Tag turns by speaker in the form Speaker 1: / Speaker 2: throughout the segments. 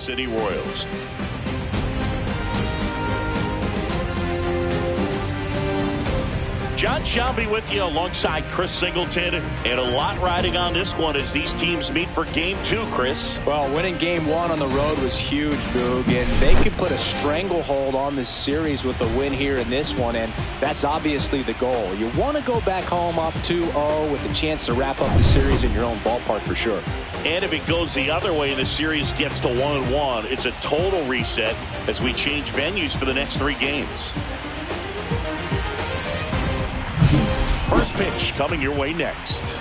Speaker 1: City Royals. John Shelby with you alongside Chris Singleton, and a lot riding on this one as these teams meet for game 2, Chris.
Speaker 2: Well, winning game 1 on the road was huge, Boog, and they could put a stranglehold on this series with a win here in this one, and that's obviously the goal. You want to go back home up 2-0 with a chance to wrap up the series in your own ballpark for sure.
Speaker 1: And if it goes the other way and the series gets to 1-1, it's a total reset as we change venues for the next 3 games. First pitch coming your way next.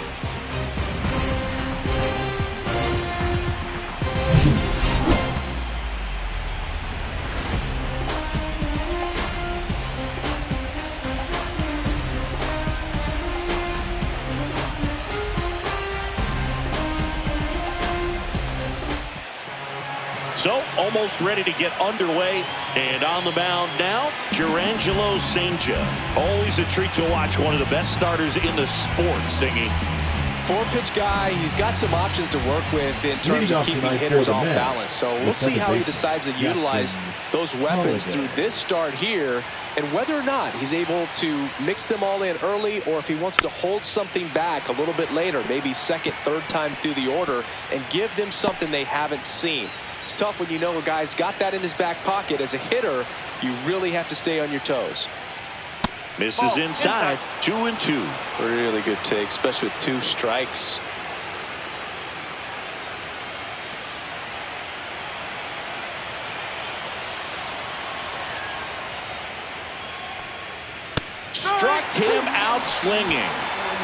Speaker 1: So, almost ready to get underway. And on the mound now, Jurrangelo Cjintje. Always a treat to watch one of the best starters in the sport, Singy.
Speaker 2: 4-pitch guy. He's got some options to work with in terms of keeping hitters off balance. So we'll see how he decides to utilize those weapons through this start here, and whether or not he's able to mix them all in early, or if he wants to hold something back a little bit later, maybe second, third time through the order, and give them something they haven't seen. It's tough when you know a guy's got that in his back pocket. As a hitter, you really have to stay on your toes.
Speaker 1: Misses inside. 2-2.
Speaker 2: Really good take, especially with 2 strikes.
Speaker 1: Struck him out swinging.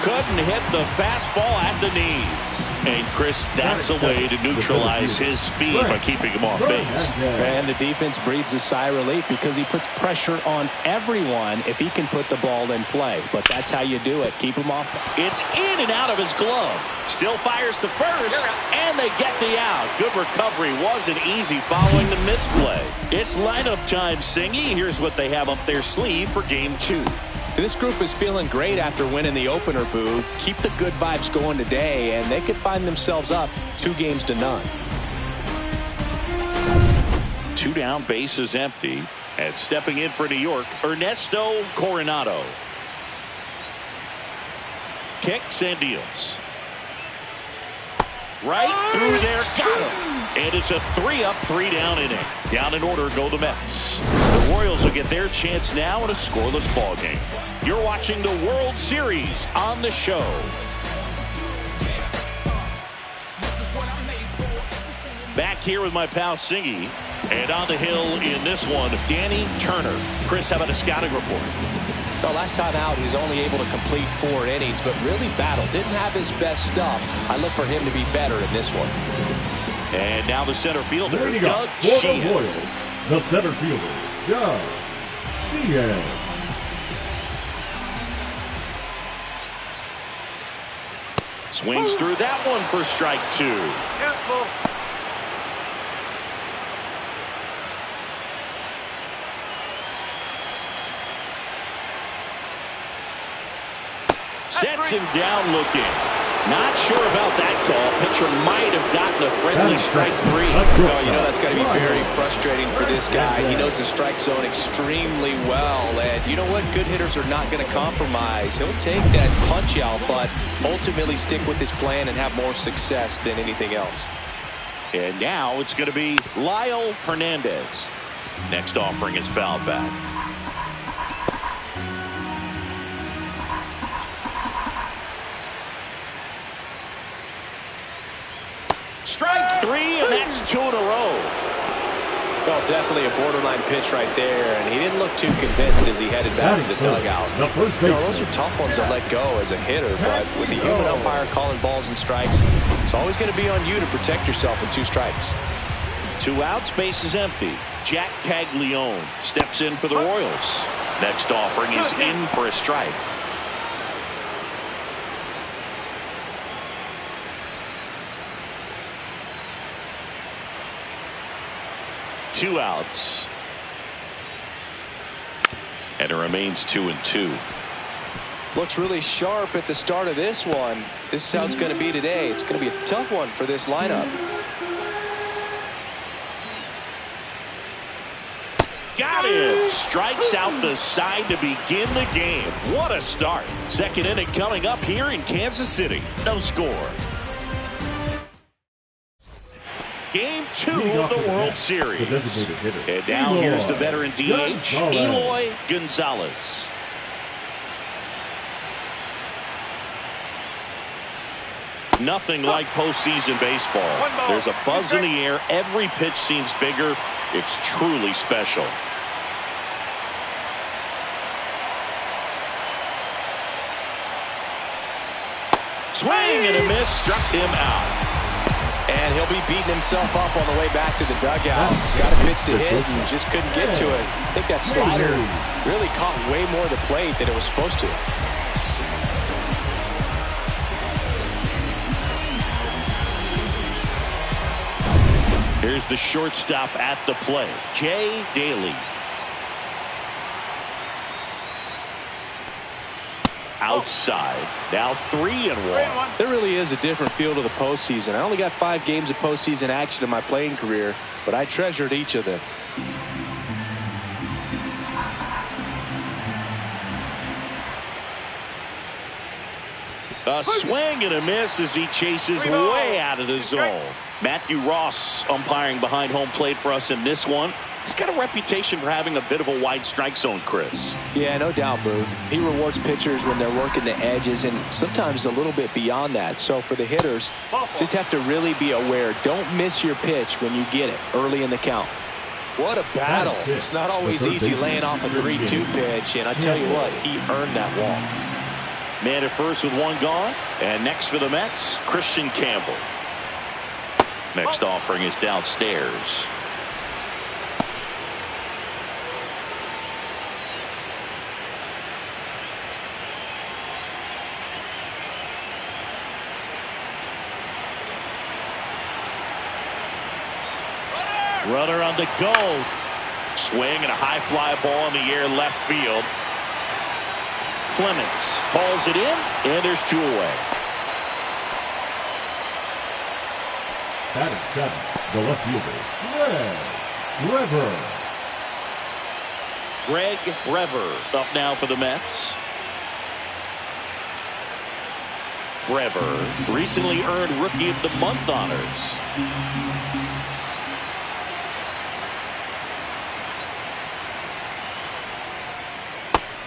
Speaker 1: Couldn't hit the fastball at the knees. And Chris, that's a way to neutralize his speed by keeping him off base.
Speaker 2: And the defense breathes a sigh of relief because he puts pressure on everyone if he can put the ball in play. But that's how you do it. Keep him off.
Speaker 1: It's in and out of his glove. Still fires to first, and they get the out. Good recovery. Wasn't easy following the misplay. It's lineup time, Singy. Here's what they have up their sleeve for game 2.
Speaker 2: This group is feeling great after winning the opener, Boo. Keep the good vibes going today, and they could find themselves up 2-0.
Speaker 1: 2 down, bases empty. And stepping in for New York, Ernesto Coronado. Kicks and deals. Right through there, got him. And it's a 3-up, 3-down inning. Down in order go the Mets. The Royals will get their chance now in a scoreless ball game. You're watching the World Series on the show. Back here with my pal Singy. And on the hill in this one, Danny Turner. Chris, how about a scouting report?
Speaker 2: Well, last time out, he's only able to complete 4 innings, but really battled. Didn't have his best stuff. I look for him to be better in this one.
Speaker 1: And now the center fielder,
Speaker 3: Doug
Speaker 1: Sheehan.
Speaker 3: Royals, the center fielder, Doug Sheehan.
Speaker 1: Swings through that one for strike 2.
Speaker 4: Careful.
Speaker 1: Sets him down looking. Not sure about that call. Pitcher might have gotten a friendly strike 3.
Speaker 2: Oh, you know that's got to be very frustrating for this guy. He knows the strike zone extremely well, and you know what? Good hitters are not going to compromise. He'll take that punch out, but ultimately stick with his plan and have more success than anything else.
Speaker 1: And now it's going to be Lyle Hernandez. Next offering is fouled back. Strike 3, and that's 2 in a row.
Speaker 2: Well, definitely a borderline pitch right there, and he didn't look too convinced as he headed back to the dugout. You know, those are tough ones to let go as a hitter, but with the human umpire calling balls and strikes, it's always going to be on you to protect yourself with 2 strikes.
Speaker 1: 2 outs, base is empty. Jack Caglione steps in for the Royals. Next offering is in for a strike. Two outs. And it remains 2-2.
Speaker 2: Looks really sharp at the start of this one. This is how it's going to be today. It's going to be a tough one for this lineup.
Speaker 1: Got him. Strikes out the side to begin the game. What a start. Second inning coming up here in Kansas City. No score. Game 2 of the World Series. And now here's the veteran DH, Eloy Gonzalez. Nothing like postseason baseball. There's a buzz in the air. Every pitch seems bigger. It's truly special. Swing and a miss. Struck him out.
Speaker 2: And he'll be beating himself up on the way back to the dugout. Got a pitch to hit and just couldn't get to it. I think that slider really caught way more of the plate than it was supposed to.
Speaker 1: Here's the shortstop at the plate, Jay Daly. Outside. Now 3-1.
Speaker 2: There really is a different feel to the postseason. I only got 5 games of postseason action in my playing career, but I treasured each of them.
Speaker 1: A swing and a miss as he chases way out of the zone. Matthew Ross umpiring behind home plate for us in this one. He's got a reputation for having a bit of a wide strike zone, Chris.
Speaker 2: Yeah, no doubt, Boo. He rewards pitchers when they're working the edges and sometimes a little bit beyond that. So for the hitters, just have to really be aware. Don't miss your pitch when you get it early in the count. What a battle. It's not always easy laying off a 3-2 pitch, and I tell you what, he earned that walk.
Speaker 1: Man at first with 1 gone. And next for the Mets, Christian Campbell. Next offering is downstairs. Runner on the go. Swing and a high fly ball in the air left field. Clemens hauls it in, and there's 2 away.
Speaker 3: Batting 7, the left fielder,
Speaker 1: Greg Brever up now for the Mets. Brever recently earned Rookie of the Month honors.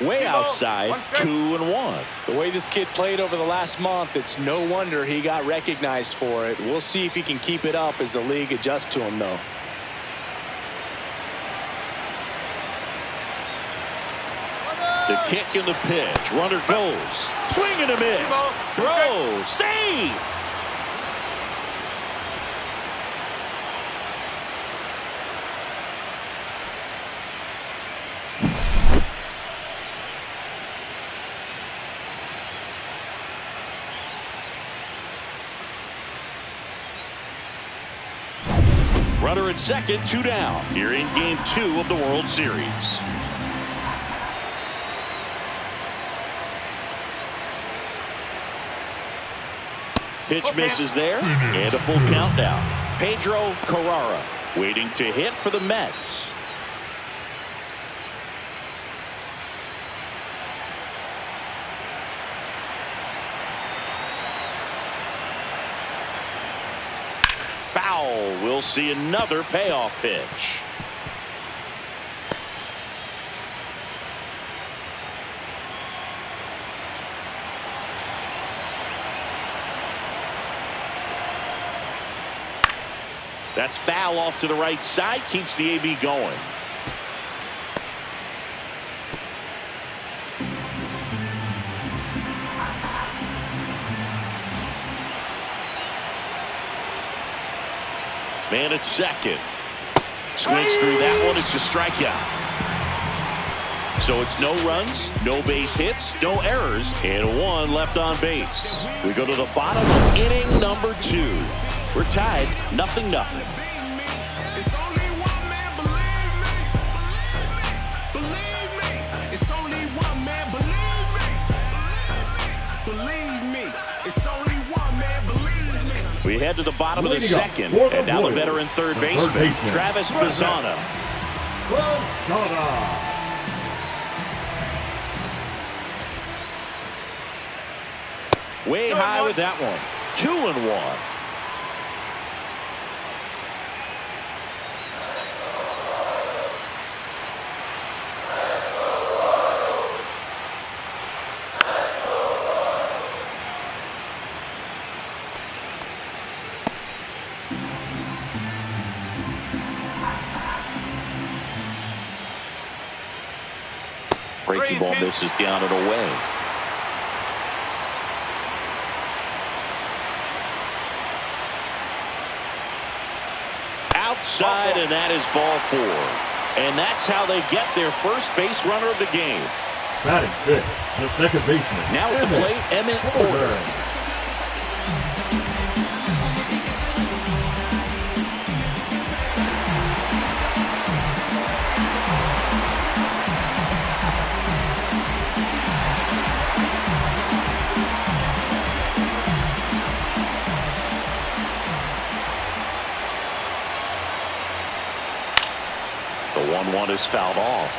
Speaker 1: Way outside, 2-1.
Speaker 2: The way this kid played over the last month, it's no wonder he got recognized for it. We'll see if he can keep it up as the league adjusts to him, though.
Speaker 1: The kick and the pitch. Runner goes. Swing and a miss. Throw. Save. Runner at second, 2 down. Here in game 2 of the World Series. Pitch misses there, and a full count now. Pedro Carrara waiting to hit for the Mets. Foul. We'll see another payoff pitch. That's foul off to the right side. Keeps the AB going. Man at second. Swings through that one. It's a strikeout. So it's no runs, no base hits, no errors, and 1 left on base. We go to the bottom of inning number 2. We're tied, 0-0. We head to the bottom of the second, and now the veteran third baseman, Travis Bazzana. Way high with that one. 2-1. Breaking ball misses down and away. Outside, and that is ball 4. And that's how they get their first base runner of the game.
Speaker 3: Batting fifth, the second baseman.
Speaker 1: Now at the plate, Emmett Porter. The 1-1 is fouled off.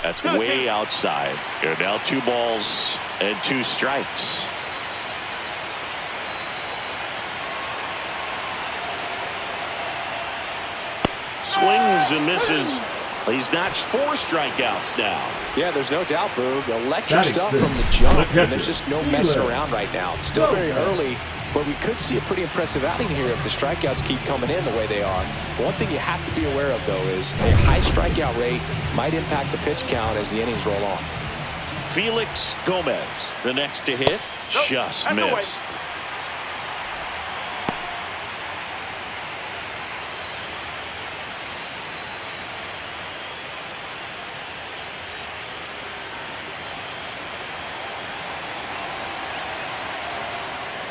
Speaker 1: That's way outside. You're now 2 balls and 2 strikes. Swings and misses. He's notched 4 strikeouts now.
Speaker 2: Yeah, there's no doubt, Boog. Electric stuff from the jump, and there's just no messing around right now. It's still very early, but we could see a pretty impressive outing here if the strikeouts keep coming in the way they are. One thing you have to be aware of, though, is a high strikeout rate might impact the pitch count as the innings roll on.
Speaker 1: Felix Gomez, the next to hit, just missed.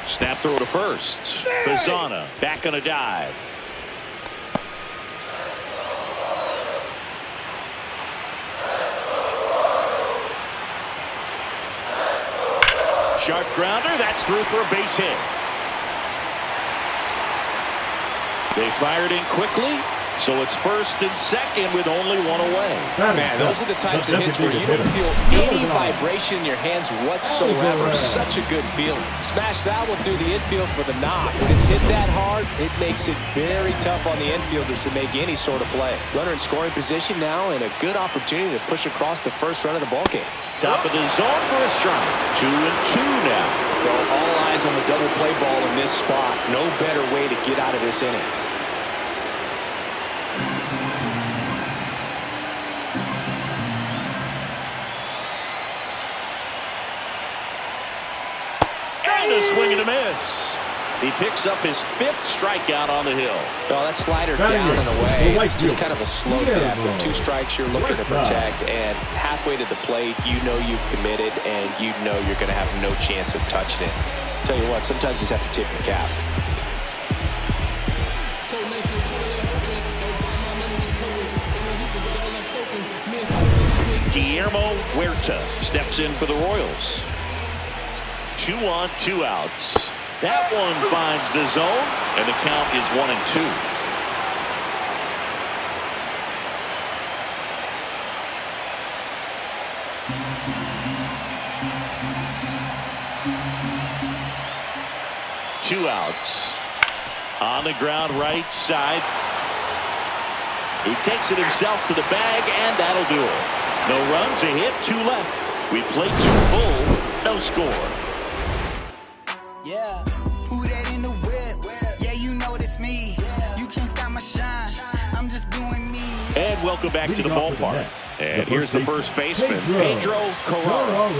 Speaker 1: Snap throw to first. Bazana back on a dive. Sharp grounder. That's through for a base hit. They fired in quickly. So it's first and second with only 1 away.
Speaker 2: Man, those are the types of hits where you don't feel any vibration in your hands whatsoever. Such a good feeling. Smash that one through the infield for the knock. When it's hit that hard, it makes it very tough on the infielders to make any sort of play. Runner in scoring position now, and a good opportunity to push across the first run of the ballgame.
Speaker 1: Top of the zone for a strike. 2-2 now.
Speaker 2: Well, all eyes on the double play ball in this spot. No better way to get out of this inning.
Speaker 1: A swing and a miss. He picks up his 5th strikeout on the hill.
Speaker 2: Well, that slider down and away. It's just kind of a slow dab. With 2 strikes you're looking to protect, and halfway to the plate, you know you've committed, and you know you're going to have no chance of touching it. Tell you what, sometimes you just have to tip your cap.
Speaker 1: Guillermo Huerta steps in for the Royals. 2 on, 2 outs. That one finds the zone, and the count is 1-2. Two outs. On the ground, right side. He takes it himself to the bag, and that'll do it. No runs, a hit, 2 left. We played 2 full, no score.
Speaker 4: Yeah, who that in the whip? Yeah, you know it's me. You can't stop my shine. I'm just doing me.
Speaker 1: And welcome back to the ballpark. And here's the first baseman, Pedro Carrara.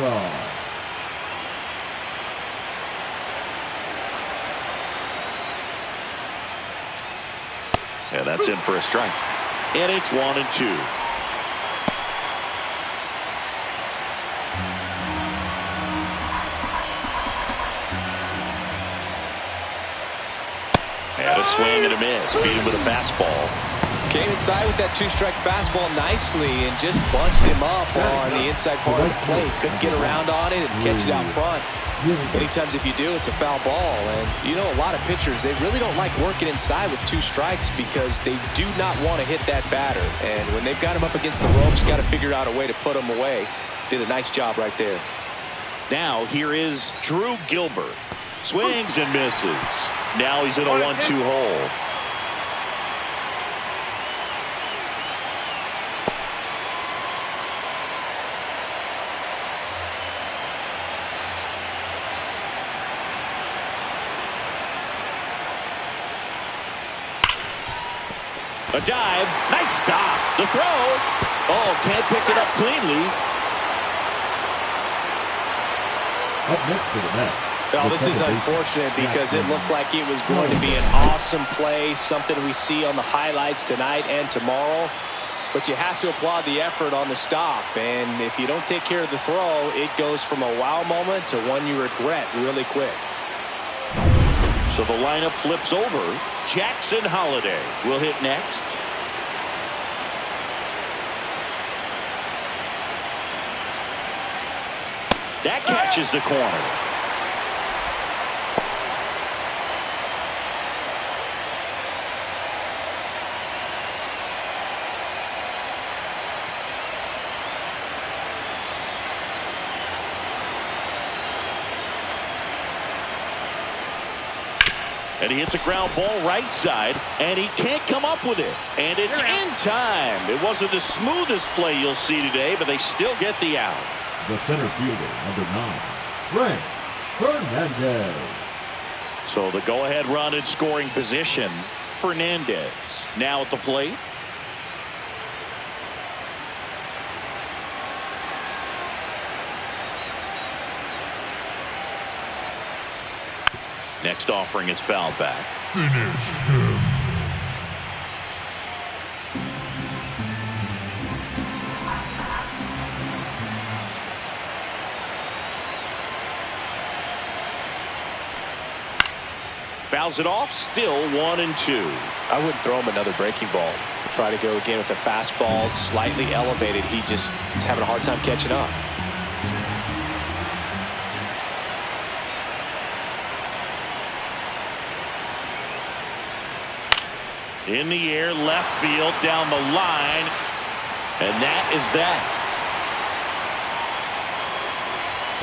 Speaker 1: And that's in for a strike. And it's 1-2. And a swing and a miss. Beat him with a fastball.
Speaker 2: Came inside with that two-strike fastball nicely and just bunched him up on the inside part of the plate. Couldn't get around on it and catch it out front. Many times if you do, it's a foul ball. And, you know, a lot of pitchers, they really don't like working inside with 2 strikes because they do not want to hit that batter. And when they've got him up against the ropes, got to figure out a way to put him away. Did a nice job right there.
Speaker 1: Now here is Drew Gilbert. Swings and misses. Now he's in a 1-2 hole. A dive. Nice stop. The throw. Oh, can't pick it up cleanly.
Speaker 3: Up next to the bat.
Speaker 2: Well, this is unfortunate because it looked like it was going to be an awesome play, something we see on the highlights tonight and tomorrow. But you have to applaud the effort on the stop. And if you don't take care of the throw, it goes from a wow moment to one you regret really quick.
Speaker 1: So the lineup flips over. Jackson Holliday will hit next. That catches the corner. And he hits a ground ball right side, and he can't come up with it. And it's in time. It wasn't the smoothest play you'll see today, but they still get the out.
Speaker 3: The center fielder, number 9, Frank Fernandez.
Speaker 1: So the go-ahead run in scoring position, Fernandez. Now at the plate. Next offering is fouled back.
Speaker 3: Finish him.
Speaker 1: Fouls it off, still 1-2.
Speaker 2: I wouldn't throw him another breaking ball. Try to go again with the fastball slightly elevated. He just is having a hard time catching up.
Speaker 1: In the air, left field, down the line. And that is that.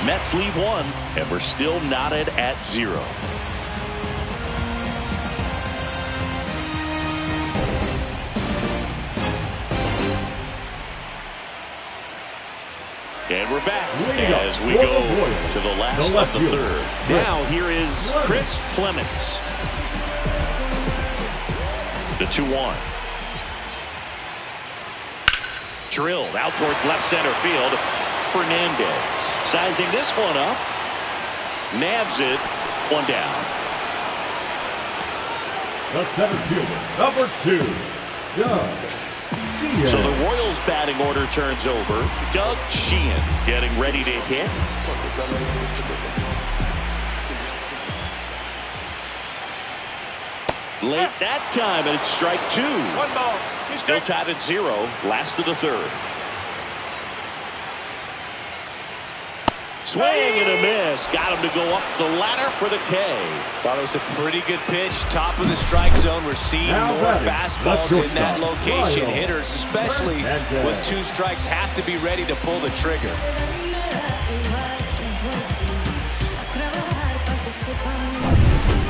Speaker 1: Mets leave 1, and we're still knotted at 0. And we're back as we go to the last of the third. Now here is Chris Clements. The 2-1. Drilled out towards left center field. Fernandez sizing this one up. Nabs it. 1 down.
Speaker 3: The center fielder, number 2, Doug.
Speaker 1: So the Royals batting order turns over. Doug Sheehan getting ready to hit. Late that time, and it's strike 2.
Speaker 2: 1 ball.
Speaker 1: Still tied at 0. Last of the third. Swing and a miss. Got him to go up the ladder for the K.
Speaker 2: Thought it was a pretty good pitch. Top of the strike zone. We're seeing more fastballs in that location. Hitters, especially with 2 strikes, have to be ready to pull the trigger.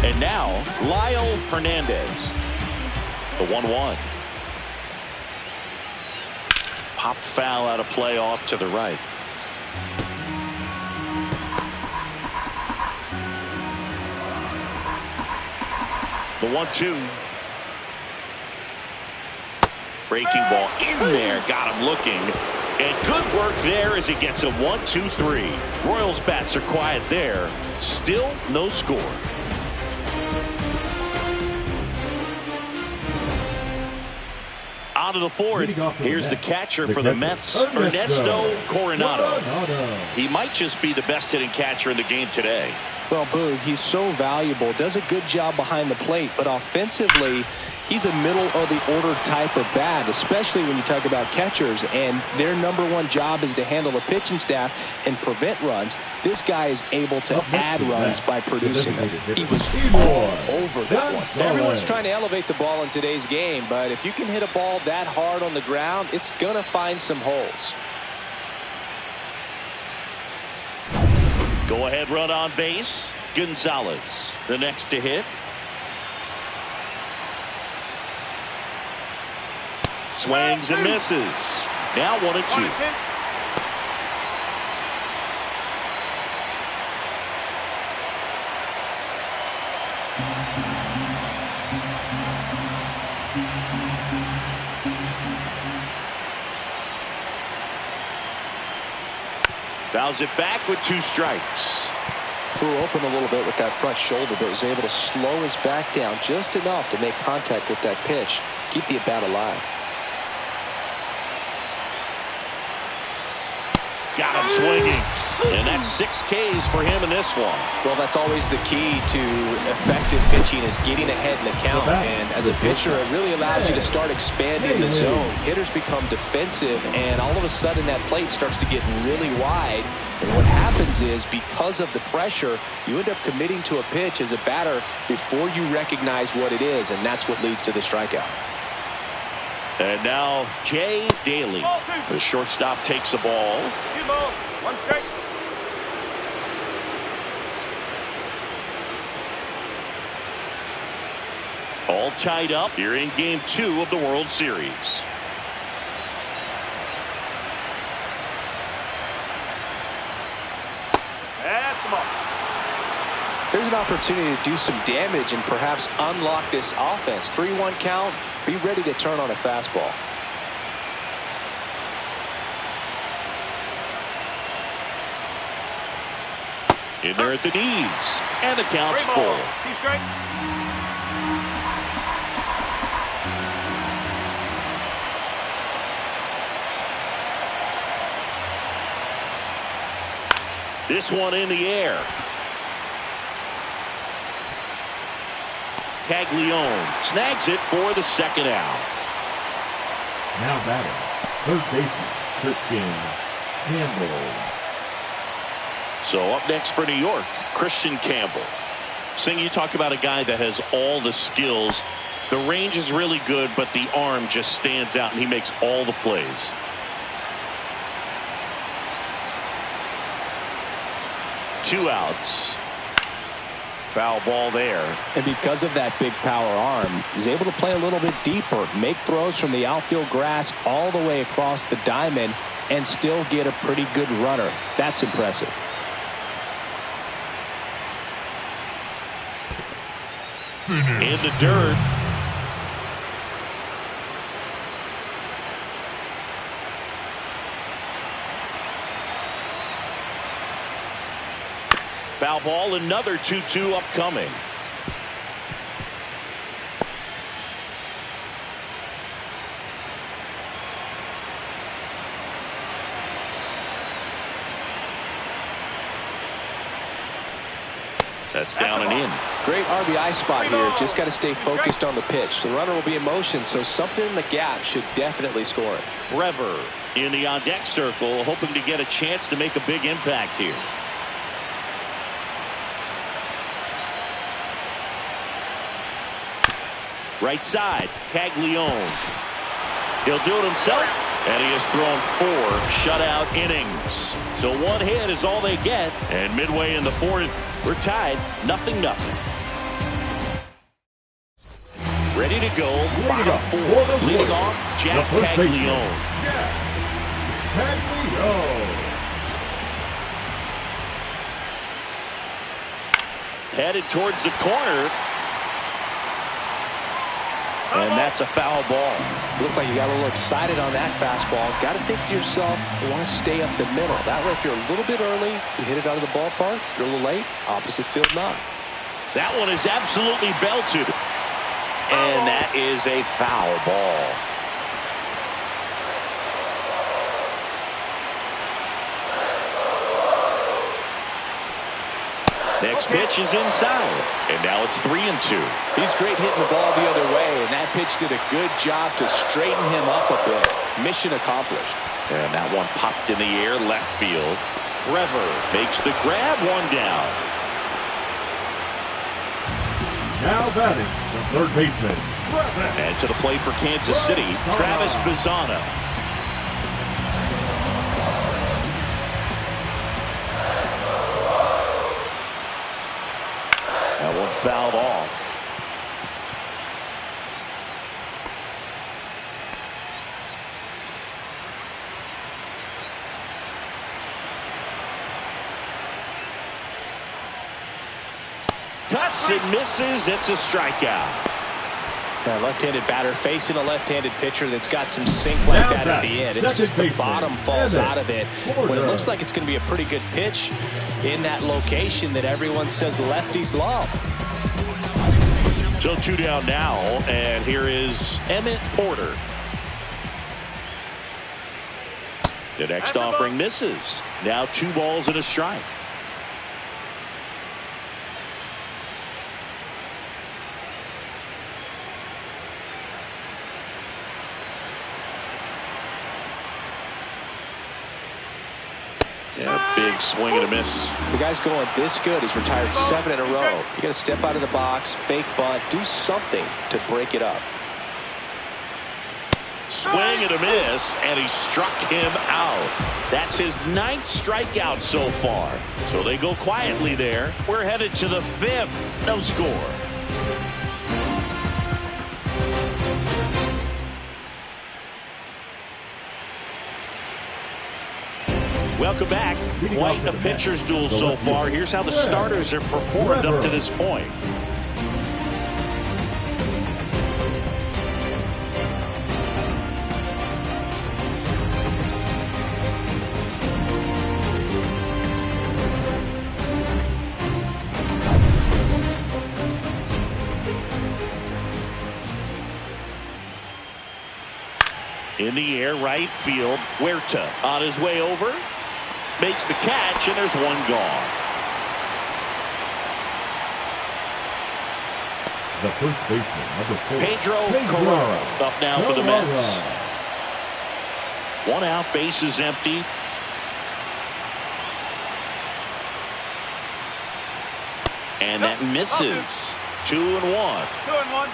Speaker 1: And now, Lyle Fernandez. The 1-1. Popped foul out of play off to the right. The 1-2. Breaking ball in there. Got him looking. And good work there as he gets a 1-2-3. Royals bats are quiet there. Still no score. On to the fourth. Here's the catcher for the Mets, Ernesto Coronado. He might just be the best hitting catcher in the game today.
Speaker 2: Well, Boog, he's so valuable, does a good job behind the plate, but offensively, he's a middle-of-the-order type of bat, especially when you talk about catchers, and their #1 job is to handle the pitching staff and prevent runs. This guy is able to add runs by producing them. He was all over that one. Everyone's trying to elevate the ball in today's game, but if you can hit a ball that hard on the ground, it's going to find some holes.
Speaker 1: Go-ahead run on base. Gonzalez, the next to hit. Swings and misses. Now 1-2. Fouls it back with 2 strikes.
Speaker 2: Flew open a little bit with that front shoulder, but was able to slow his back down just enough to make contact with that pitch. Keep the at-bat alive.
Speaker 1: Got him swinging. And that's 6 Ks for him in this one.
Speaker 2: Well, that's always the key to effective pitching, is getting ahead in the count. And as a pitcher, it really allows you to start expanding the zone. Hitters become defensive, and all of a sudden that plate starts to get really wide. And what happens is, because of the pressure, you end up committing to a pitch as a batter before you recognize what it is, and that's what leads to the strikeout.
Speaker 1: And now Jay Daly, the shortstop, takes the ball.
Speaker 5: 2 balls, 1 strike.
Speaker 1: All tied up here in Game 2 of the World Series.
Speaker 5: That's the ball.
Speaker 2: There's an opportunity to do some damage and perhaps unlock this offense. 3-1 count. Be ready to turn on a fastball.
Speaker 1: In there at the knees. And the count's
Speaker 5: 3
Speaker 1: full.
Speaker 5: balls, 2 strikes.
Speaker 1: This one in the air. Caglione snags it for the 2nd out.
Speaker 3: Now batting, third baseman, Christian Campbell.
Speaker 1: So up next for New York, Christian Campbell. Sing, you talk about a guy that has all the skills. The range is really good, but the arm just stands out, and he makes all the plays. Two outs. Foul ball there.
Speaker 2: And because of that big power arm, he's able to play a little bit deeper, make throws from the outfield grass all the way across the diamond, and still get a pretty good runner. That's impressive.
Speaker 1: In the dirt. Foul ball, another 2-2 upcoming. That's down and in.
Speaker 2: Great RBI spot here. Just got to stay focused on the pitch. The runner will be in motion, so something in the gap should definitely score it.
Speaker 1: Brever in the on-deck circle, hoping to get a chance to make a big impact here. Right side, Caglione. He'll do it himself, and he has thrown 4 shutout innings. So 1 hit is all they get, and midway in the 4th, we're tied 0-0. Ready to go, bottom 4. Leading off, Jack Caglione.
Speaker 3: Caglione.
Speaker 1: Headed towards the corner. And that's a foul ball.
Speaker 2: Looked like you got a little excited on that fastball. Got to think to yourself, you want to stay up the middle. That way, if you're a little bit early, you hit it out of the ballpark. If you're a little late, opposite field knock.
Speaker 1: That one is absolutely belted. And that is a foul ball. Next pitch is inside. And now it's 3-2.
Speaker 2: He's great hitting the ball the other way, and that pitch did a good job to straighten him up a bit. Mission accomplished.
Speaker 1: And that one popped in the air left field. Trevor makes the grab, one down.
Speaker 3: Now batting, the third baseman, Trevor.
Speaker 1: And to the plate for Kansas City, Travis Bazzana. That one fouled off. Cuts and misses. It's a strikeout.
Speaker 2: That left-handed batter facing a left-handed pitcher that's got some sink like that at the end. It's just the bottom falls out of it when it looks like it's going to be a pretty good pitch in that location that everyone says lefties love.
Speaker 1: So 2 down now, and here is Emmett Porter. The next offering misses. Now 2 balls and a strike. Yeah, big swing and a miss.
Speaker 2: The guy's going this good. He's retired 7 in a row. You got to step out of the box, fake bunt, do something to break it up.
Speaker 1: Swing and a miss, and he struck him out. That's his 9th strikeout so far. So they go quietly there. We're headed to the 5th. No score. Welcome back. Quite a pitcher's duel so far. Here's how the starters have performed up to this point. In the air, right field. Huerta on his way over. Makes the catch, and there's one gone.
Speaker 3: The first baseman, number 4.
Speaker 1: Pedro Carrera up now for the Mets. 1 out, bases empty. And that misses. 2-1.
Speaker 5: 2-1.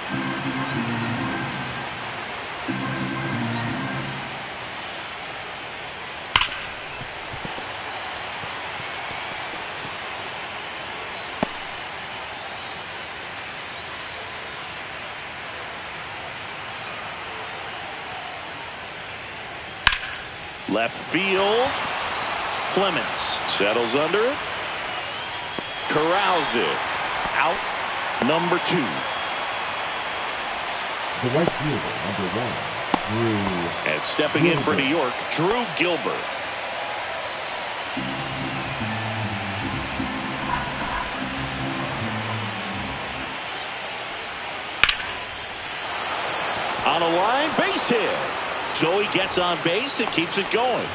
Speaker 1: Left field. Clemens settles under it. Corrals it. Out. Number 2.
Speaker 3: The right fielder, number 1, Drew.
Speaker 1: And stepping in for New York, Drew Gilbert. On a line, base hit. So he gets on base and keeps it going.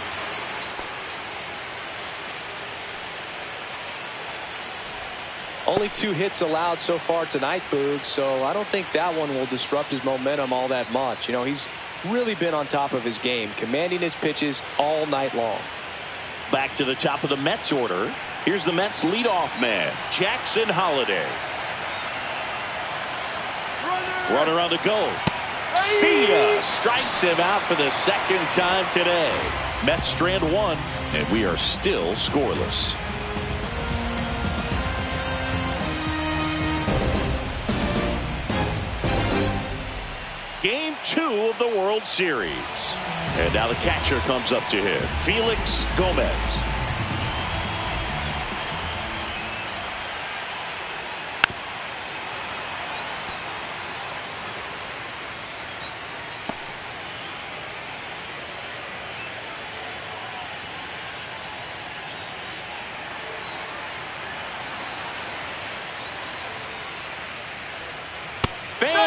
Speaker 2: Only 2 hits allowed so far tonight, Boog, so I don't think that one will disrupt his momentum all that much. You know, he's really been on top of his game, commanding his pitches all night long.
Speaker 1: Back to the top of the Mets order. Here's the Mets leadoff man, Jackson Holliday. Runner on the go. See ya! Strikes him out for the 2nd time today. Mets strand 1, and we are still scoreless. Game 2 of the World Series. And now the catcher comes up to him, Felix Gomez.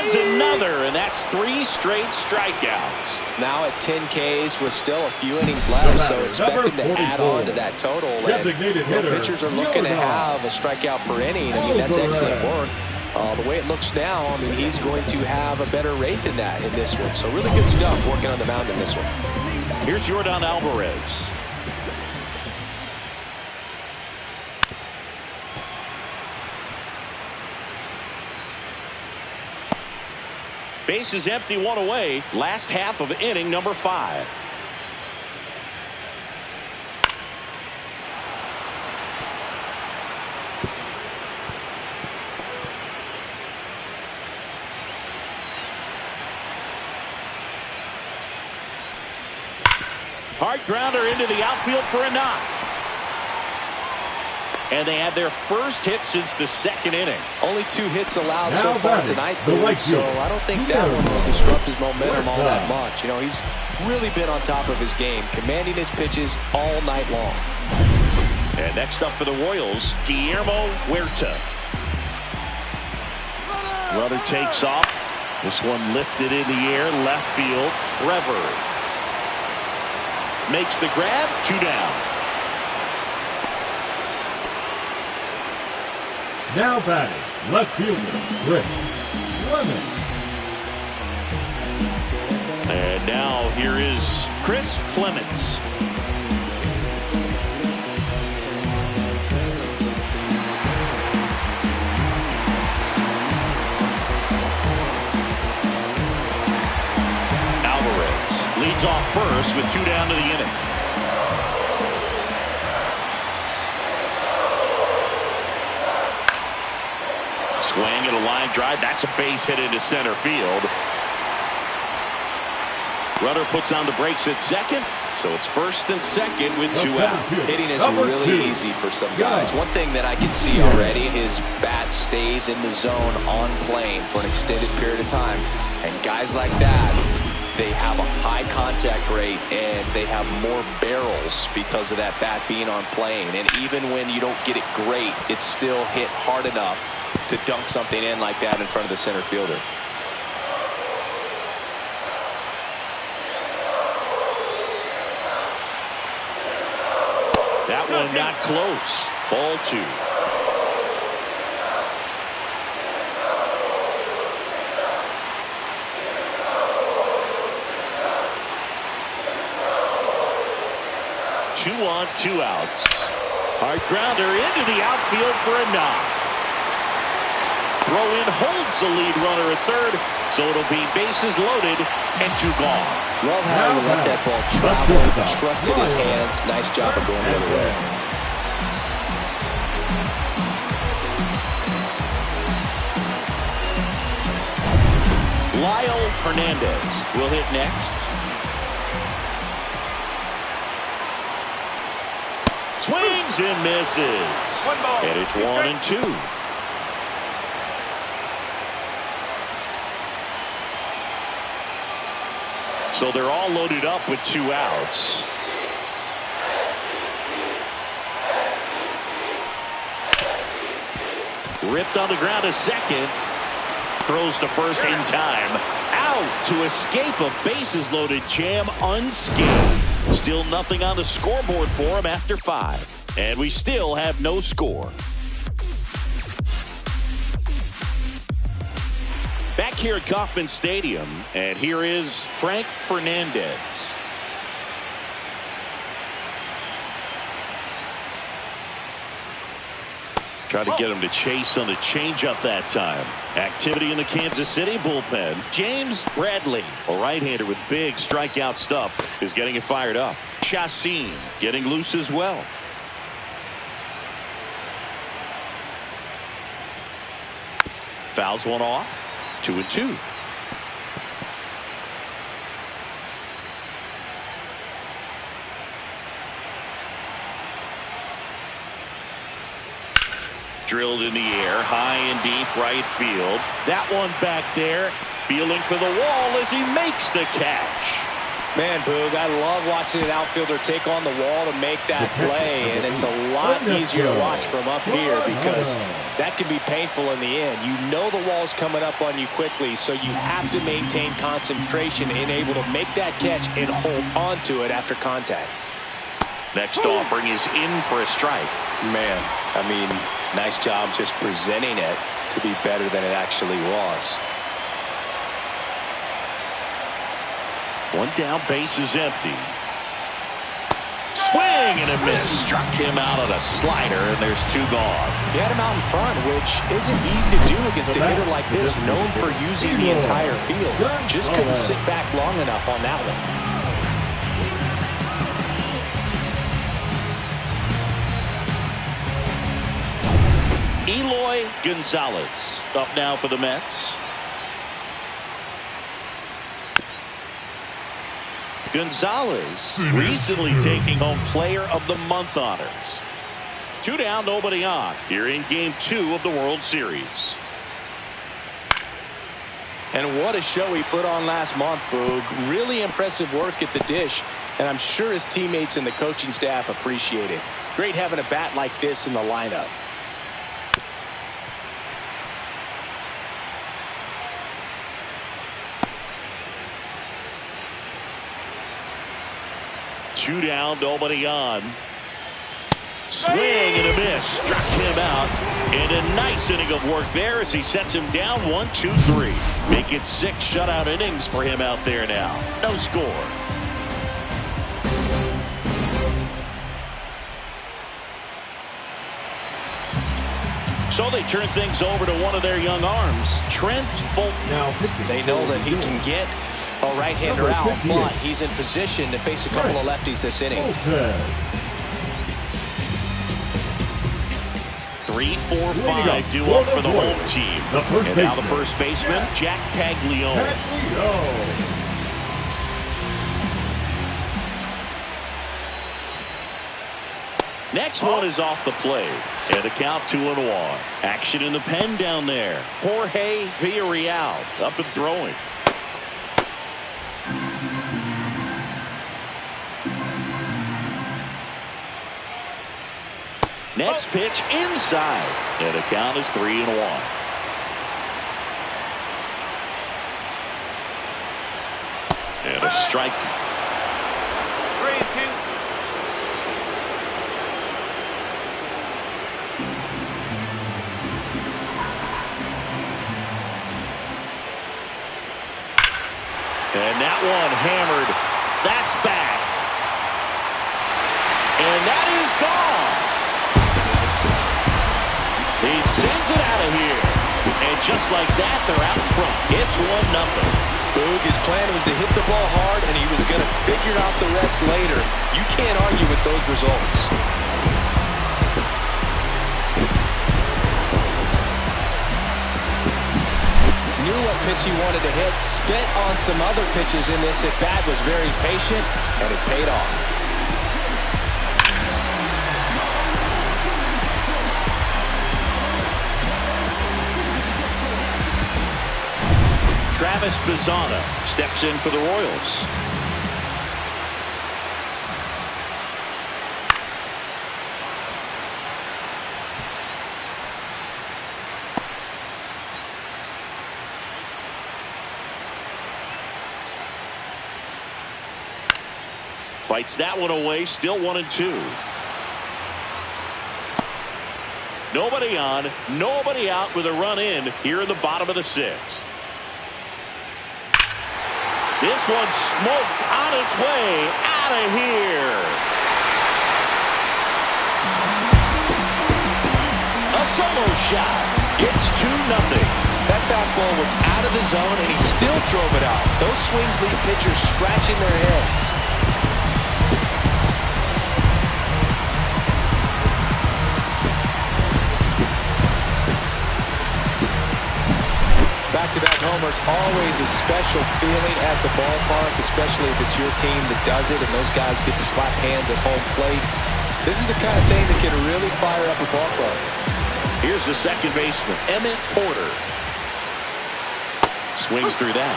Speaker 1: Lands another, and that's 3 straight strikeouts.
Speaker 2: Now at 10 Ks with still a few innings left, so expect him to add on to that total. And pitchers are looking to have a strikeout per inning. I mean, that's excellent work. The way it looks now, I mean, he's going to have a better rate than that in this one. So really good stuff working on the mound in this one.
Speaker 1: Here's Yordan Alvarez. Base is empty, 1 away. Last half of inning number 5. Hard grounder into the outfield for a knock. And they had their first hit since the 2nd inning.
Speaker 2: Only 2 hits allowed so far tonight, so I don't think that one will disrupt his momentum all that much. You know, he's really been on top of his game, commanding his pitches all night long.
Speaker 1: And next up for the Royals, Guillermo Huerta. Runner takes off. This one lifted in the air, left field. Rever makes the grab, 2 down.
Speaker 3: Now batting, left fielder, Chris Clemens.
Speaker 1: And now here is Chris Clemens. Alvarez leads off first with 2 down to the inning. Swing and a line drive. That's a base hit into center field. Runner puts on the brakes at second, so it's first and second with 2 out.
Speaker 2: Hitting is really easy for some guys. One thing that I can see already, his bat stays in the zone on plane for an extended period of time. And guys like that, they have a high contact rate and they have more barrels because of that bat being on plane. And even when you don't get it great, it's still hit hard enough to dunk something in like that in front of the center fielder.
Speaker 1: That one not close. Ball 2. Two on, 2 outs. Hard grounder into the outfield for a knock. Throw in holds the lead runner at third, so it'll be bases loaded and 2 gone.
Speaker 2: Love how he let that ball travel, trusted his hands. Nice job of going the other way.
Speaker 1: Lyle Hernandez will hit next. Swings and misses.
Speaker 5: 1 ball.
Speaker 1: And it's 1 and 2. So they're all loaded up with 2 outs. Ripped on the ground to second. Throws to first in time. Out to escape a bases loaded jam unscathed. Still nothing on the scoreboard for him after 5. And we still have no score. Back here at Kauffman Stadium, and here is Frank Fernandez. Try to get him to chase on the changeup that time. Activity in the Kansas City bullpen. James Bradley, a right-hander with big strikeout stuff, is getting it fired up. Chacin getting loose as well. Fouls one off. 2 and 2. Drilled in the air, high and deep right field. That one back there, feeling for the wall as he makes the catch.
Speaker 2: Man, Boog, I love watching an outfielder take on the wall to make that play, and it's a lot easier to watch from up here because that can be painful in the end. You know the wall's coming up on you quickly, so you have to maintain concentration and able to make that catch and hold onto it after contact.
Speaker 1: Next offering is in for a strike.
Speaker 2: Man, I mean, nice job just presenting it to be better than it actually was.
Speaker 1: One down, base is empty. Swing and a miss. Struck him out on a slider, and there's two gone.
Speaker 2: He had him out in front, which isn't easy to do against a hitter like this, known for using the entire field. Just couldn't sit back long enough on that one.
Speaker 1: Eloy Gonzalez up now for the Mets. Gonzalez recently taking home Player of the Month honors. 2 down, nobody on. Here in Game 2 of the World Series.
Speaker 2: And what a show he put on last month, Boog. Really impressive work at the dish, and I'm sure his teammates and the coaching staff appreciate it. Great having a bat like this in the lineup.
Speaker 1: Two down, nobody on. Swing and a miss. Struck him out. And a nice inning of work there as he sets him down 1-2-3. Make it 6 shutout innings for him out there now. No score. So they turn things over to one of their young arms, Trent Fulton.
Speaker 2: They know that he can get a right-hander out, but he's in position to face a couple of lefties this inning.
Speaker 1: 3-4-5 due up for the home team. And now the first baseman, Jack Paglione. Next one is off the plate. And a count 2-1. Action in the pen down there. Jorge Villarreal up and throwing. Next pitch inside. And the count is 3-1. And a strike.
Speaker 5: 3-2.
Speaker 1: And that one hammered. That's back. And that is gone. He sends it out of here. And just like that, they're out front. It's 1-0.
Speaker 2: Boog, his plan was to hit the ball hard, and he was going to figure out the rest later. You can't argue with those results. Knew what pitch he wanted to hit. Spent on some other pitches in this at-bat. Was very patient, and it paid off.
Speaker 1: Travis Bazzana steps in for the Royals. Fights that one away, still 1-2. Nobody on, nobody out with a run in here in the bottom of the 6th. This one smoked on its way out of here. A solo shot. It's 2-0.
Speaker 2: That fastball was out of the zone, and he still drove it out. Those swings leave pitchers scratching their heads. Back-to-back homers, always a special feeling at the ballpark, especially if it's your team that does it and those guys get to slap hands at home plate. This is the kind of thing that can really fire up a ball club.
Speaker 1: Here's the second baseman, Emmett Porter. Swings through that.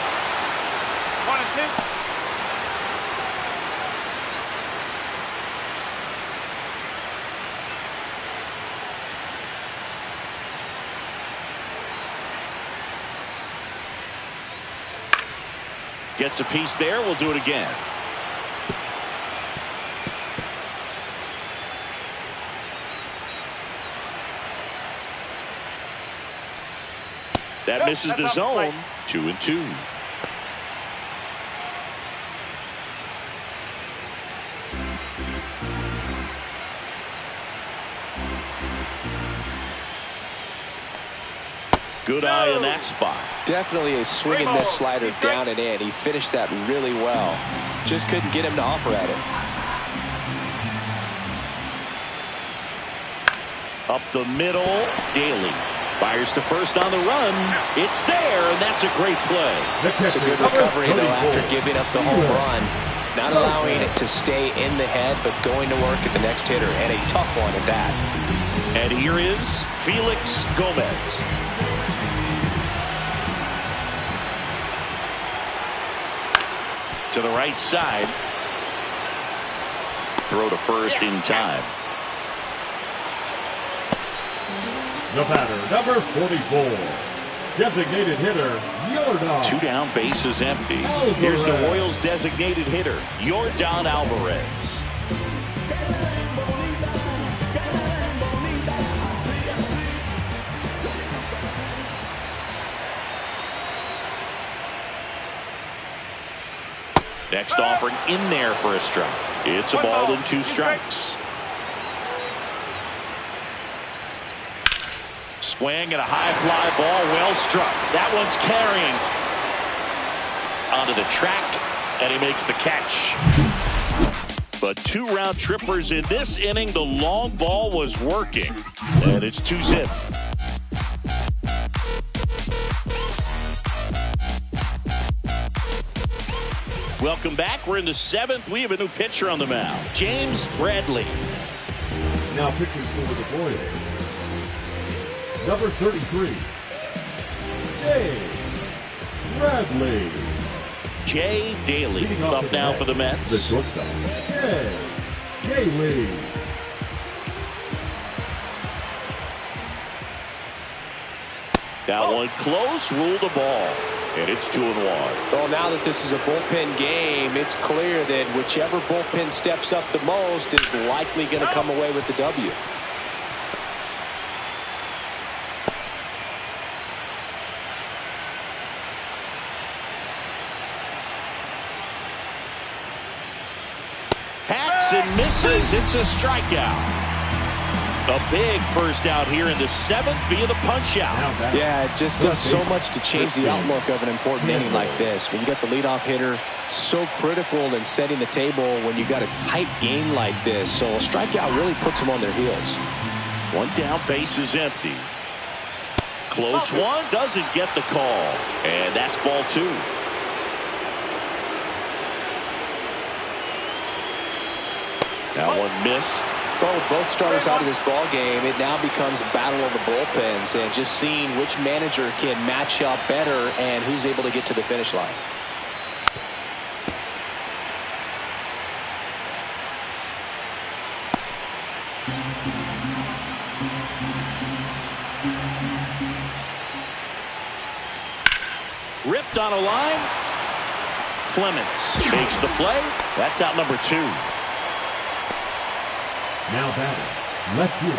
Speaker 5: 1-2.
Speaker 1: Gets a piece there. We'll do it again. That misses the zone. 2-2. Good eye in that spot.
Speaker 2: Definitely a swing and miss slider down and in. He finished that really well. Just couldn't get him to offer at it.
Speaker 1: Up the middle, Daly fires to first on the run. It's there, and that's a great play.
Speaker 2: It's a good recovery, though, after giving up the home run. Not allowing it to stay in the head, but going to work at the next hitter, and a tough one at that.
Speaker 1: And here is Felix Gomez. To the right side. Throw to first in time.
Speaker 3: The batter, number 44. Designated hitter, Yordan.
Speaker 1: 2 down, bases empty. Here's the Royals' designated hitter, Yordan Alvarez. Next offering in there for a strike. It's a ball and 2 strikes. Swing and a high fly ball, well struck. That one's carrying onto the track, and he makes the catch. But 2 round trippers in this inning. The long ball was working, and it's 2-zip. Welcome back. We're in the 7th. We have a new pitcher on the mound, James Bradley.
Speaker 3: Now pitching for the Royals, number 33, Jay Bradley.
Speaker 1: Jay Daly up now for the Mets.
Speaker 3: The shortstop, Jay Daly.
Speaker 1: That one close, ruled the ball. And it's 2-1.
Speaker 2: Well, now that this is a bullpen game, it's clear that whichever bullpen steps up the most is likely going to come away with the W.
Speaker 1: Hacks and misses. It's a strikeout. A big first out here in the 7th via the punch out.
Speaker 2: Yeah, it just does so much to change the outlook of an important inning like this. When you got the leadoff hitter, so critical in setting the table when you got a tight game like this. So a strikeout really puts them on their heels.
Speaker 1: 1 down, base is empty. Close one, doesn't get the call. And that's ball 2. That one missed.
Speaker 2: Well, with both starters out of this ball game, it now becomes a battle of the bullpens and just seeing which manager can match up better and who's able to get to the finish line.
Speaker 1: Ripped on a line. Clemens makes the play. That's out number 2.
Speaker 3: Now batting, left fielder,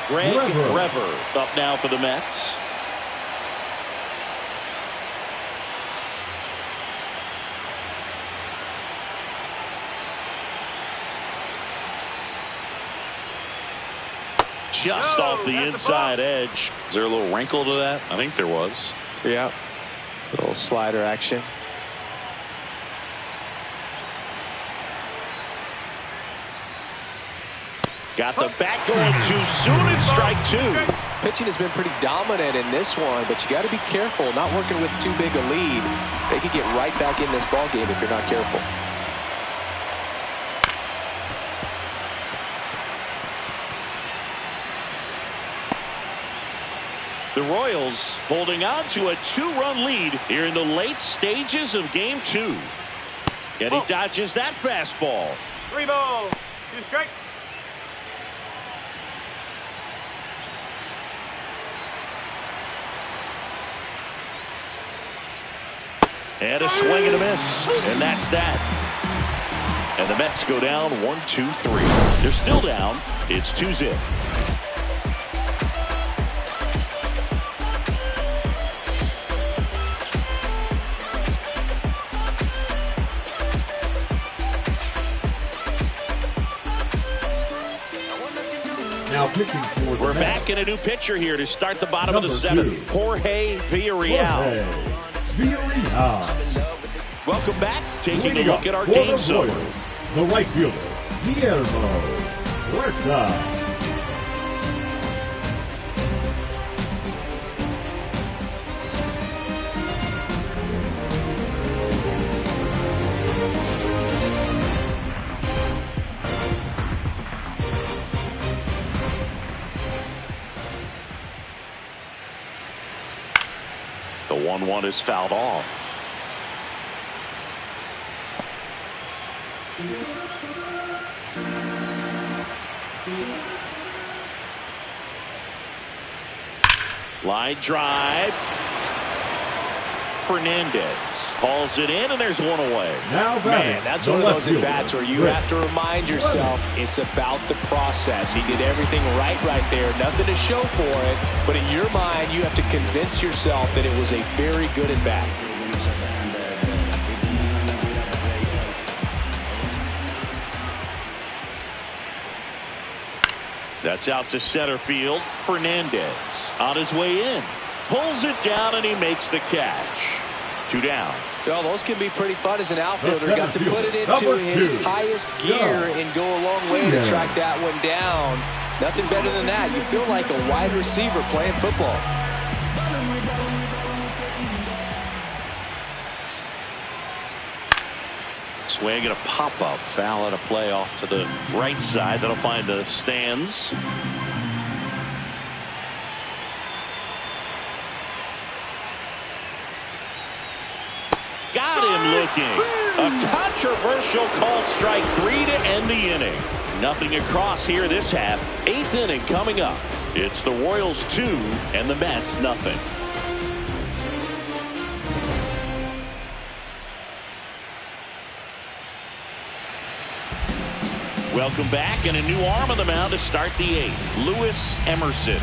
Speaker 1: Greg Rever up now for the Mets. Just off the inside edge. Is there a little wrinkle to that? I think there was.
Speaker 2: Yeah, a little slider action.
Speaker 1: Got the bat going too soon and strike 2.
Speaker 2: Pitching has been pretty dominant in this one, but you got to be careful. Not working with too big a lead. They could get right back in this ball game if you're not careful.
Speaker 1: The Royals holding on to a 2-run lead here in the late stages of game 2. And he dodges that fastball.
Speaker 5: 3 balls, 2 strikes.
Speaker 1: And a swing and a miss. And that's that. And the Mets go down 1-2-3. They're still down. It's 2-0.
Speaker 3: Now pitching for the
Speaker 1: We're
Speaker 3: Mets.
Speaker 1: back in a new pitcher here to start the bottom of the seventh. Jorge Villarreal. Welcome back. Taking a look at our game summary.
Speaker 3: The right fielder, Guillermo Huerta.
Speaker 1: The 1-1 is fouled off. Line drive. Fernandez hauls it in, and there's one away.
Speaker 3: Now
Speaker 2: man, that's one of those at-bats where you have to remind yourself it's about the process. He did everything right there. Nothing to show for it, but in your mind, you have to convince yourself that it was a very good at-bat.
Speaker 1: That's out to center field. Fernandez on his way in. Pulls it down, and he makes the catch. 2 down.
Speaker 2: Well, those can be pretty fun as an outfielder. He got to put it into his highest gear and go a long way to track that one down. Nothing better than that. You feel like a wide receiver playing football.
Speaker 1: Swing and a pop-up. Foul at a play off to the right side. That'll find the stands. Got him looking. A controversial called strike 3 to end the inning. Nothing across here this half. 8th inning coming up. It's the Royals 2 and the Mets nothing. Welcome back, and a new arm on the mound to start the 8th. Lewis Emerson.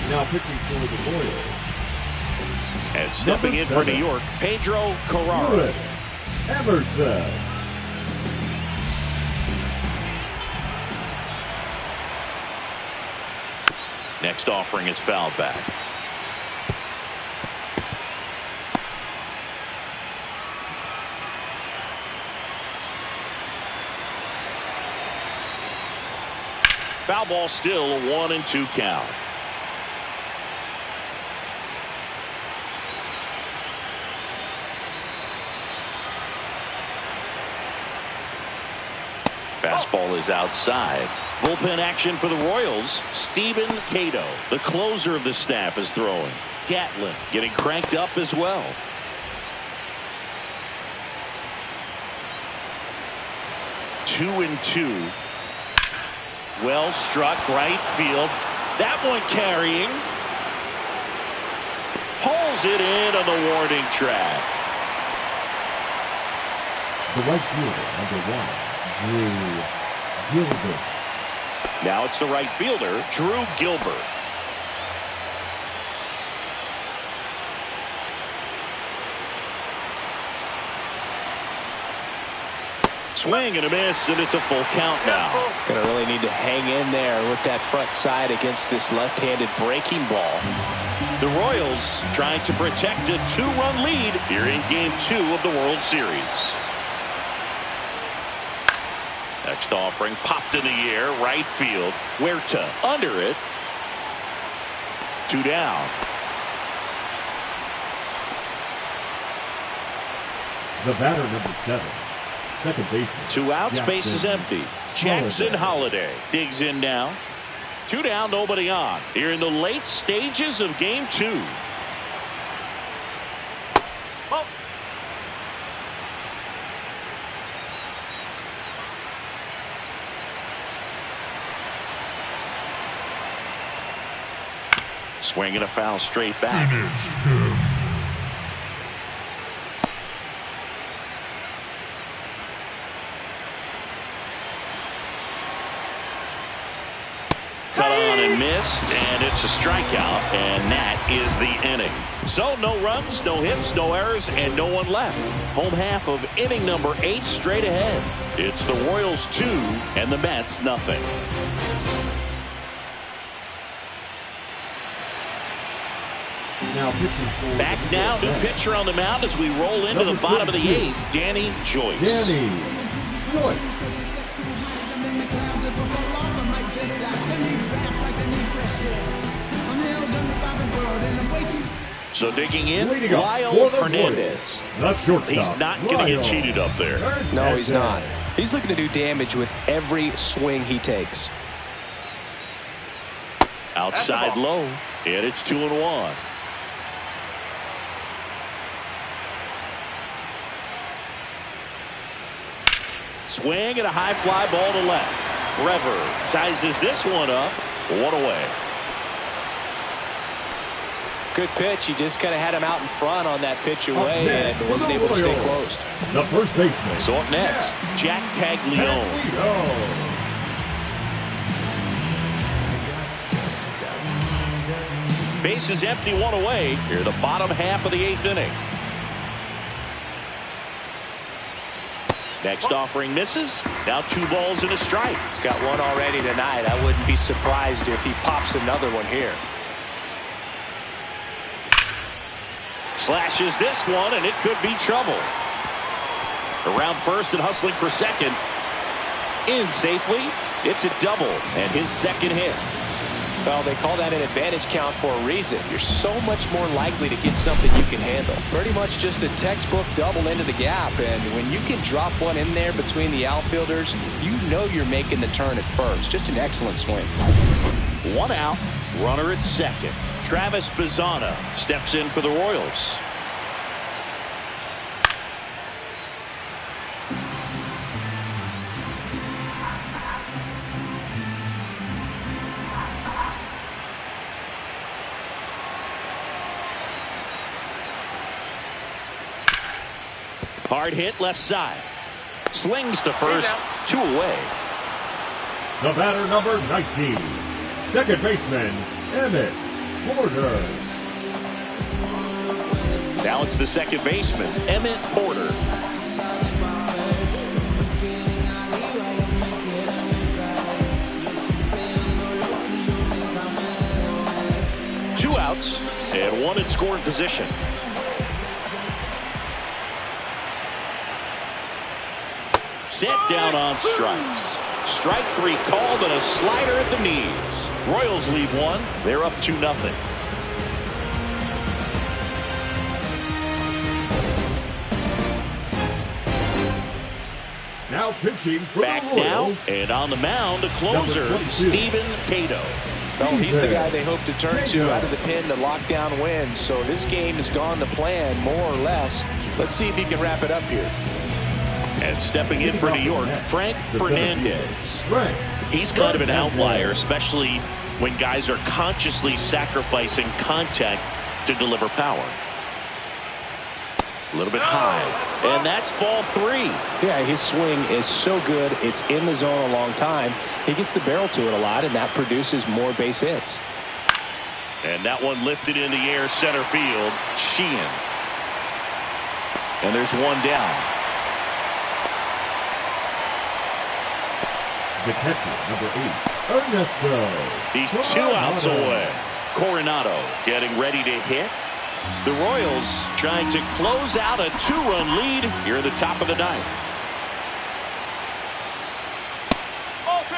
Speaker 3: Now pitching for the Royals.
Speaker 1: And stepping in for New York, Pedro Carrara.
Speaker 3: Lewis Emerson.
Speaker 1: Next offering is fouled back. Foul ball, still a 1-2 count. Fastball is outside. Bullpen action for the Royals. Stephen Cato, the closer of the staff, is throwing. Gatlin getting cranked up as well. Two and two. Well struck, right field. That one carrying. Pulls it in on the warning track.
Speaker 3: The right fielder, number 1, Drew Gilbert.
Speaker 1: Now it's the right fielder, Drew Gilbert. Swing and a miss, and it's a full count now.
Speaker 2: Gonna really need to hang in there with that front side against this left-handed breaking ball.
Speaker 1: The Royals trying to protect a 2-run lead here in Game 2 of the World Series. Next offering popped in the air, right field. Huerta under it. 2 down.
Speaker 3: The batter, number 7. Second baseman.
Speaker 1: 2 outs, base is empty. Jackson Holiday digs in now. 2 down, nobody on. Here in the late stages of Game 2.
Speaker 5: Oh.
Speaker 1: Swinging a foul straight back. Missed, and it's a strikeout, and that is the inning. So no runs, no hits, no errors, and no one left. Home half of inning number 8 straight ahead. It's the Royals 2 and the Mets nothing. Back now, new pitcher on the mound as we roll into the bottom of the 8th, Danny Joyce.
Speaker 3: Danny Joyce.
Speaker 1: So digging in, Lyle Hernandez. He's not going to get cheated up there.
Speaker 2: No, he's not. He's looking to do damage with every swing he takes.
Speaker 1: Outside low, and it's 2-1. Swing and a high fly ball to left. Brever sizes this one up. 1 away.
Speaker 2: Good pitch. He just kind of had him out in front on that pitch away and wasn't able to stay closed.
Speaker 3: The first baseman.
Speaker 1: So up next, Jack Caglione. Base is empty, 1 away. Here, the bottom half of the 8th inning. Next offering misses. Now 2 balls and a strike.
Speaker 2: He's got one already tonight. I wouldn't be surprised if he pops another one here.
Speaker 1: Slashes this one, and it could be trouble. Around first and hustling for second. In safely. It's a double, and his second hit.
Speaker 2: Well, they call that an advantage count for a reason. You're so much more likely to get something you can handle. Pretty much just a textbook double into the gap, and when you can drop one in there between the outfielders, you know you're making the turn at first. Just an excellent swing.
Speaker 1: 1 out, runner at second. Travis Bazzana steps in for the Royals. Hard hit left side. Slings to first, 2 away.
Speaker 3: The batter, number 19, second baseman, Emmett Porter.
Speaker 1: Now it's the second baseman, Emmett Porter. Two outs and 1 in scoring position. Set down on strikes. Strike 3 called and a slider at the knees. Royals lead 1. They're up 2-0.
Speaker 3: Now pitching for
Speaker 1: back
Speaker 3: the Royals.
Speaker 1: Now and on the mound, a closer, Stephen Cato.
Speaker 2: Well, he's the guy they hope to turn to out of the pen to lock down wins. So this game has gone to plan more or less. Let's see if he can wrap it up here.
Speaker 1: And stepping in for New York, Frank Fernandez. He's kind of an outlier, especially when guys are consciously sacrificing contact to deliver power. A little bit high, and that's ball 3.
Speaker 2: Yeah, his swing is so good. It's in the zone a long time. He gets the barrel to it a lot, and that produces more base hits.
Speaker 1: And that one lifted in the air center field. Sheehan. And there's 1 down.
Speaker 3: The catcher, number 8, Ernesto.
Speaker 1: He's 2 outs away. Coronado getting ready to hit. The Royals trying to close out a 2-run lead here at the top of the 9th.
Speaker 5: Ball 2.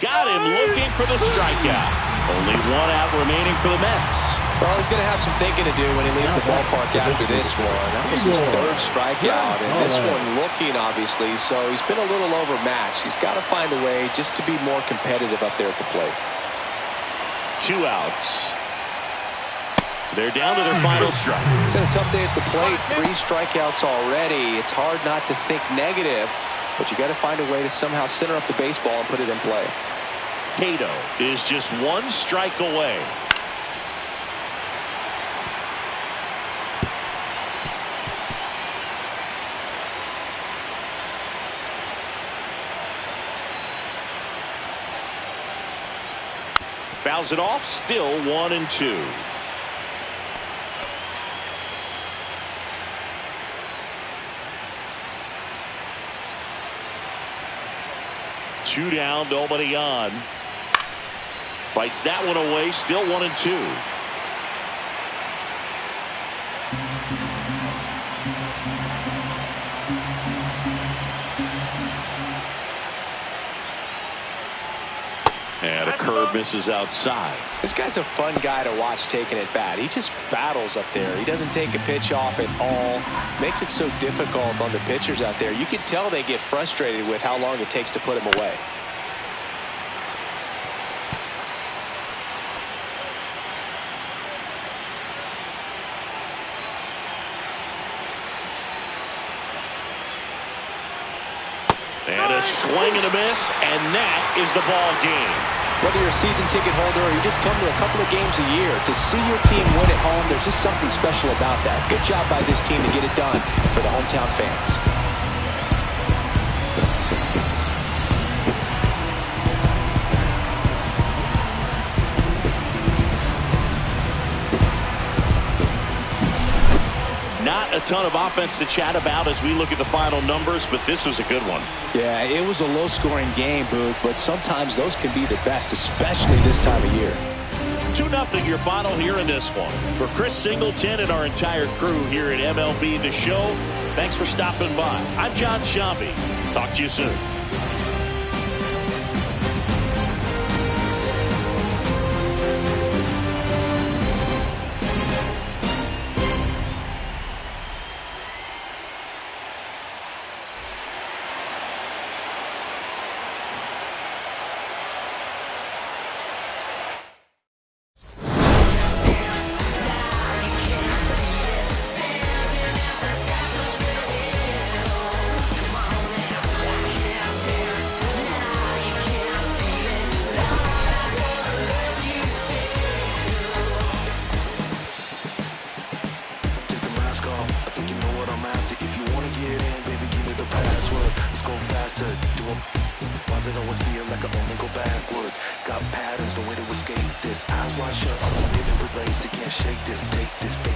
Speaker 1: Got him looking for the strikeout. Only 1 out remaining for the Mets.
Speaker 2: Well, he's going to have some thinking to do when he leaves the ballpark after this one. That was his 3rd strikeout, and this one looking, obviously, so he's been a little overmatched. He's got to find a way just to be more competitive up there at the plate.
Speaker 1: 2 outs. They're down to their final strike.
Speaker 2: He's had a tough day at the plate. 3 strikeouts already. It's hard not to think negative, but you got to find a way to somehow center up the baseball and put it in play.
Speaker 1: Cato is just 1 strike away. Fouls it off, still 1-2. Two down, nobody on. Fights that one away, still 1-2. And a curve misses outside.
Speaker 2: This guy's a fun guy to watch taking at bat. He just battles up there. He doesn't take a pitch off at all. Makes it so difficult on the pitchers out there. You can tell they get frustrated with how long it takes to put him away.
Speaker 1: And a swing and a miss, and that is the ball game.
Speaker 2: Whether you're a season ticket holder or you just come to a couple of games a year, to see your team win at home, there's just something special about that. Good job by this team to get it done for the hometown fans.
Speaker 1: Not a ton of offense to chat about as we look at the final numbers, but this was a good one.
Speaker 2: Yeah, it was a low-scoring game, Boog, but sometimes those can be the best, especially this time of year.
Speaker 1: 2-0 your final here in this one. For Chris Singleton and our entire crew here at MLB The Show, thanks for stopping by. I'm John Sciambi. Talk to you soon.
Speaker 6: Always feel like I only go backwards. Got patterns, no way to escape this. Eyes wide shut, so I'm living with race. You can't shake this, take this.